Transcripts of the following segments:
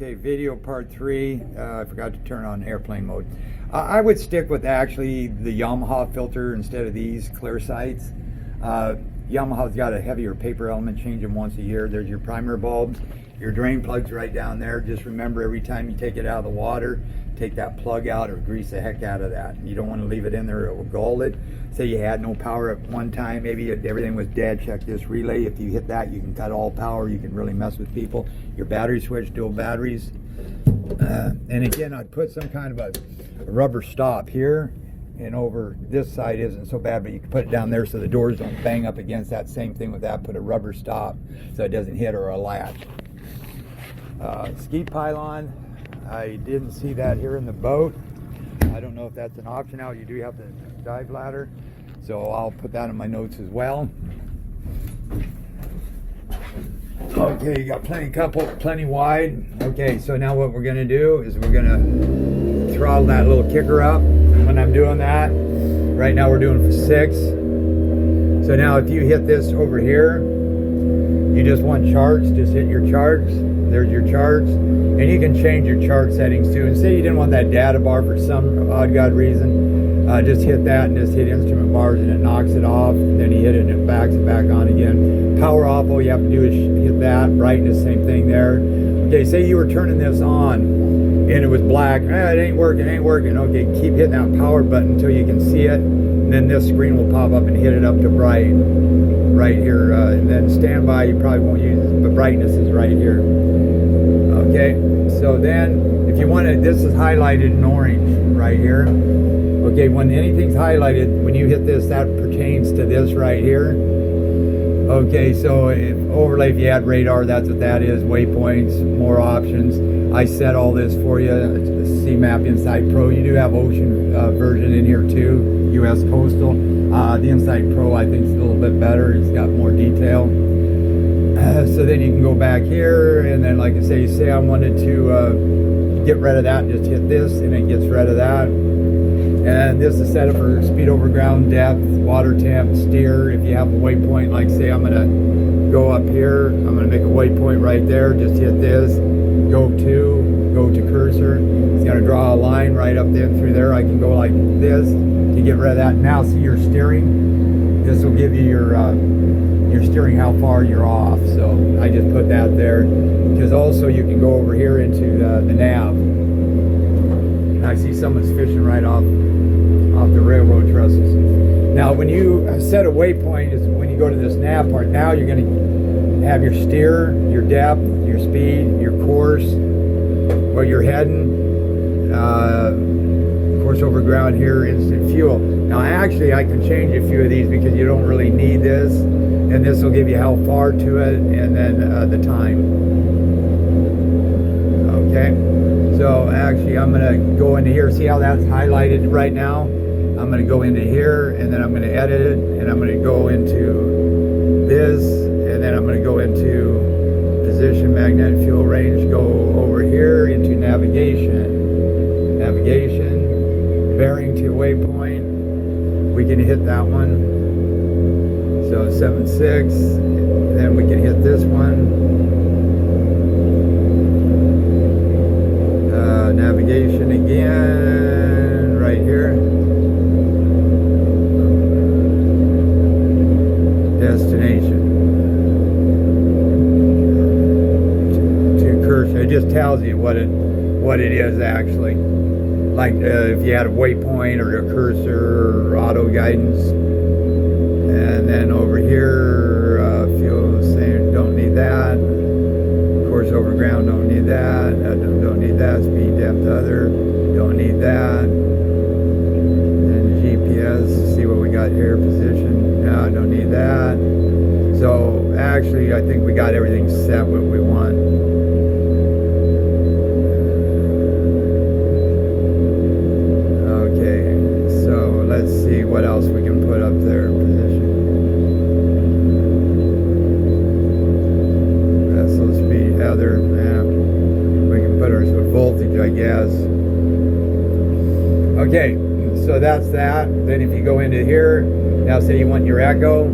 Okay, video part 3. I forgot to turn on airplane mode. I would stick with actually the Yamaha filter instead of these clear sights. Yamaha's got a heavier paper element, change them once a year. There's your primer bulbs. Your drain plug's right down there. Just remember, every time you take it out of the water, take that plug out or grease the heck out of that. You don't want to leave it in there, it will gall it. Say you had no power at one time, maybe everything was dead, check this relay. If you hit that, you can cut all power. You can really mess with people. Your battery switch, dual batteries. And again, I'd put some kind of a rubber stop here, and over this side isn't so bad, but you can put it down there so the doors don't bang up against that. Same thing with that, put a rubber stop so it doesn't hit or a latch. Ski pylon, I didn't see that here in the boat. I don't know if that's an option now. You do have the dive ladder, so I'll put that in my notes as well. Okay, you got plenty wide. Okay, so now what we're gonna do is we're gonna throttle that little kicker up. When I'm doing that, right now we're doing for 6. So now if you hit this over here, you just want charts, just hit your charts. There's your charts, and you can change your chart settings too. And say you didn't want that data bar for some odd god reason, just hit that and just hit instrument bars and it knocks it off. Then you hit it and it backs it back on again. Power off, all you have to do is hit that. Brightness, same thing there. Okay, say you were turning this on and it was black. It ain't working. Okay, keep hitting that power button until you can see it. And then this screen will pop up and hit it up to bright right here. And then standby, you probably won't use it, but brightness is right here. Okay, so then if you want to, this is highlighted in orange right here. Okay, when anything's highlighted, when you hit this, that pertains to this right here. Okay, so if overlay, if you add radar, that's what that is. Waypoints, more options. I set all this for you. It's the CMAP Insight Pro. You do have Ocean version in here too, US Coastal. The Insight Pro I think is a little bit better. It's got more detail. So then you can go back here, and then like I say I wanted to get rid of that, just hit this and it gets rid of that. And this is set up for speed over ground, depth, water temp, steer. If you have a waypoint, like say I'm gonna go up here, I'm gonna make a waypoint right there, just hit this, go to cursor. It's gonna draw a line right up there through there. I can go like this to get rid of that. Now see your steering. This will give you your steering, how far you're off. So I just put that there, because also you can go over here into the nav. And I see someone's fishing right off the railroad trusses. Now when you set a waypoint is when you go to this nav part. Now you're going to have your steer, your depth, your speed, your course, where you're heading, course over ground here, instant fuel. Now actually I can change a few of these because you don't really need this, and this will give you how far to it, and then the time. Okay, so actually I'm going to go into here. See how that's highlighted right now? I'm going to go into here, and then I'm going to edit it, and I'm going to go into this, and then I'm going to go into position, magnetic fuel range, go over here into navigation, bearing to waypoint. We can hit that one. So 7.6, then we can hit this one. Navigation again, right here. Destination. To cursor, it just tells you what it is actually. Like if you had a waypoint or a cursor or auto guidance. And then over here, fuel, same, don't need that. Course over ground, don't need that. Don't need that. Speed, depth, other, don't need that. And GPS, see what we got here. Position, no, don't need that. So actually, I think we got everything set what we want. Okay, so let's see what else we can put up there. Position. Other, we can put our voltage, I guess. Okay, so that's that. Then if you go into here, now say you want your echo.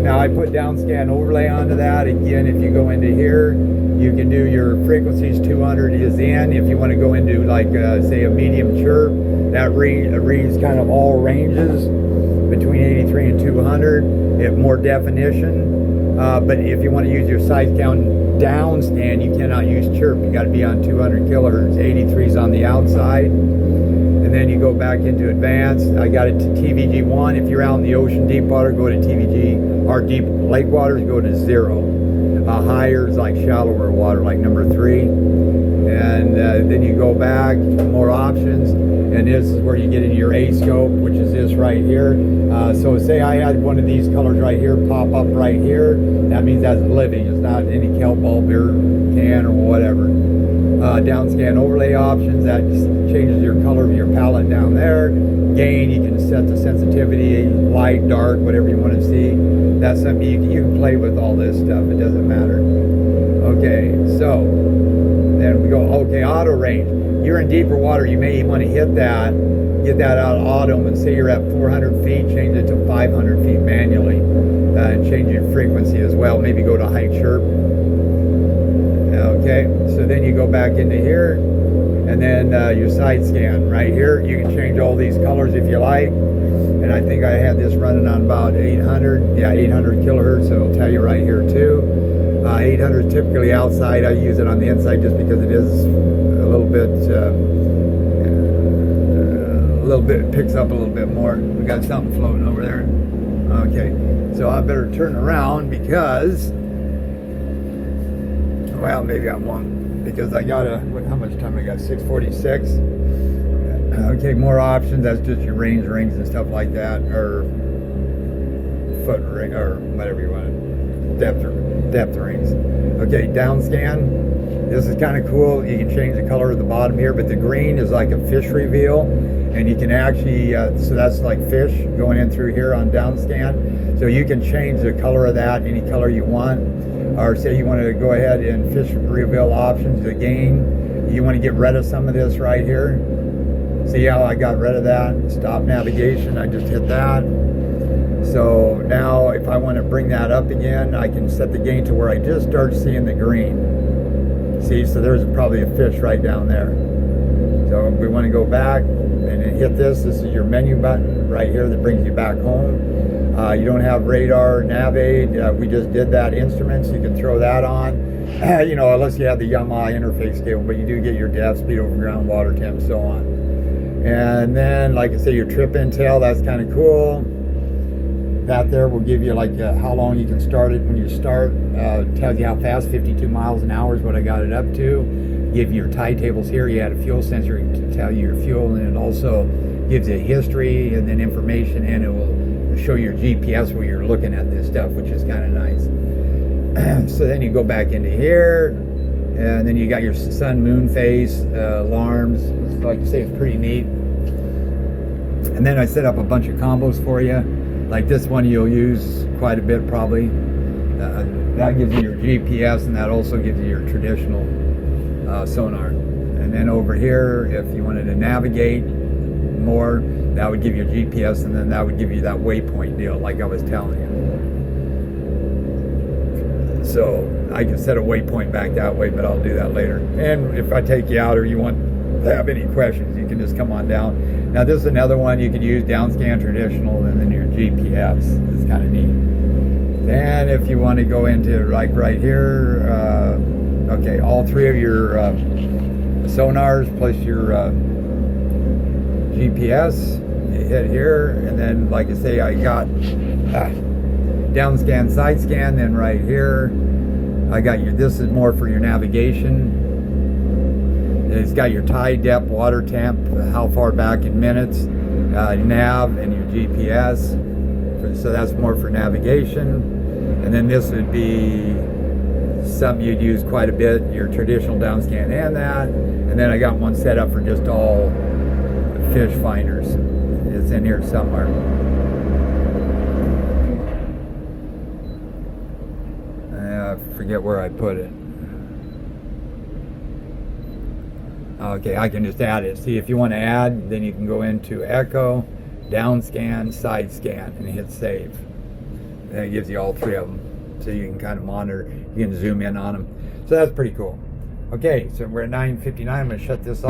Now I put down scan overlay onto that. Again, if you go into here, You can do your frequencies. 200 is in. If you want to go into like say a medium chirp, that reads kind of all ranges between 83 and 200. It more definition. But if you want to use your size count down scan, you cannot use chirp. You got to be on 200 kilohertz. 83 is on the outside. And then you go back into advanced. I got it to TVG1. If you're out in the ocean deep water, go to TVG. Or deep lake waters, go to 0. Higher is like shallower water, like number 3. And then you go back, more options. And this is where you get into your A scope, which is this right here. So say I had one of these colors right here pop up right here. That means that's living. It's not any kelp bulb or can or whatever. Down scan overlay options, that just changes your color of your palette down there. Gain, you can set the sensitivity, light, dark, whatever you want to see. That's something you can play with all this stuff. It doesn't matter. Okay, so then we go, okay, auto range. You're in deeper water, you may want to hit that, get that out of auto, and say you're at 400 feet, change it to 500 feet manually, and change your frequency as well. Maybe go to high chirp. Okay, so then you go back into here, and then your side scan right here. You can change all these colors if you like. And I think I had this running on about 800, yeah, 800 kilohertz, so it'll tell you right here too. 800 is typically outside. I use it on the inside just because it is a little bit, picks up a little bit more. We got something floating over there. Okay, so I better turn around because, well, maybe I won't, because I got how much time I got? 6:46. Okay, more options. That's just your range rings and stuff like that, or foot ring, or whatever you want, depth rings. Okay, down scan. This is kind of cool. You can change the color of the bottom here, but the green is like a fish reveal, and you can actually, so that's like fish going in through here on down scan. So you can change the color of that any color you want, or say you want to go ahead and fish reveal options. The gain, you want to get rid of some of this right here. See how I got rid of that? Stop navigation, I just hit that. So now if I want to bring that up again, I can set the gain to where I just start seeing the green. See, so there's probably a fish right down there. So we want to go back and hit this. This is your menu button right here that brings you back home. You don't have radar, nav aid. We just did that. Instruments, you can throw that on. You know, unless you have the Yamaha interface cable, but you do get your depth, speed over ground, water temp, so on. And then, like I say, your trip intel, that's kind of cool. That there will give you like how long you can start it when you start. Tells you how fast, 52 miles an hour is what I got it up to. Give you your tide tables here. You add a fuel sensor to tell you your fuel, and it also gives you history and then information, and it will show your GPS where you're looking at this stuff, which is kind of nice. So then you go back into here, and then you got your sun moon phase alarms. Like to say, it's pretty neat. And then I set up a bunch of combos for you. Like this one you'll use quite a bit probably. That gives you your GPS, and that also gives you your traditional sonar. And then over here, if you wanted to navigate more, that would give you GPS, and then that would give you that waypoint deal like I was telling you. So I can set a waypoint back that way, but I'll do that later. And if I take you out or you want to have any questions, you can just come on down. Now this is another one you could use, down scan traditional, and then your GPS. It's kind of neat. Then if you want to go into like right here, okay, all three of your sonars plus your GPS, you hit here, and then like I say, I got down scan, side scan. Then right here I got your, this is more for your navigation. It's got your tide depth, water temp, how far back in minutes, nav, and your GPS. So that's more for navigation. And then this would be something you'd use quite a bit, your traditional down scan and that. And then I got one set up for just all fish finders. It's in here somewhere. I forget where I put it. Okay, I can just add it. See, if you want to add, then you can go into Echo, down scan, side scan, and hit save. And it gives you all three of them, so you can kind of monitor. You can zoom in on them. So that's pretty cool. Okay, so we're at 9:59. I'm going to shut this off.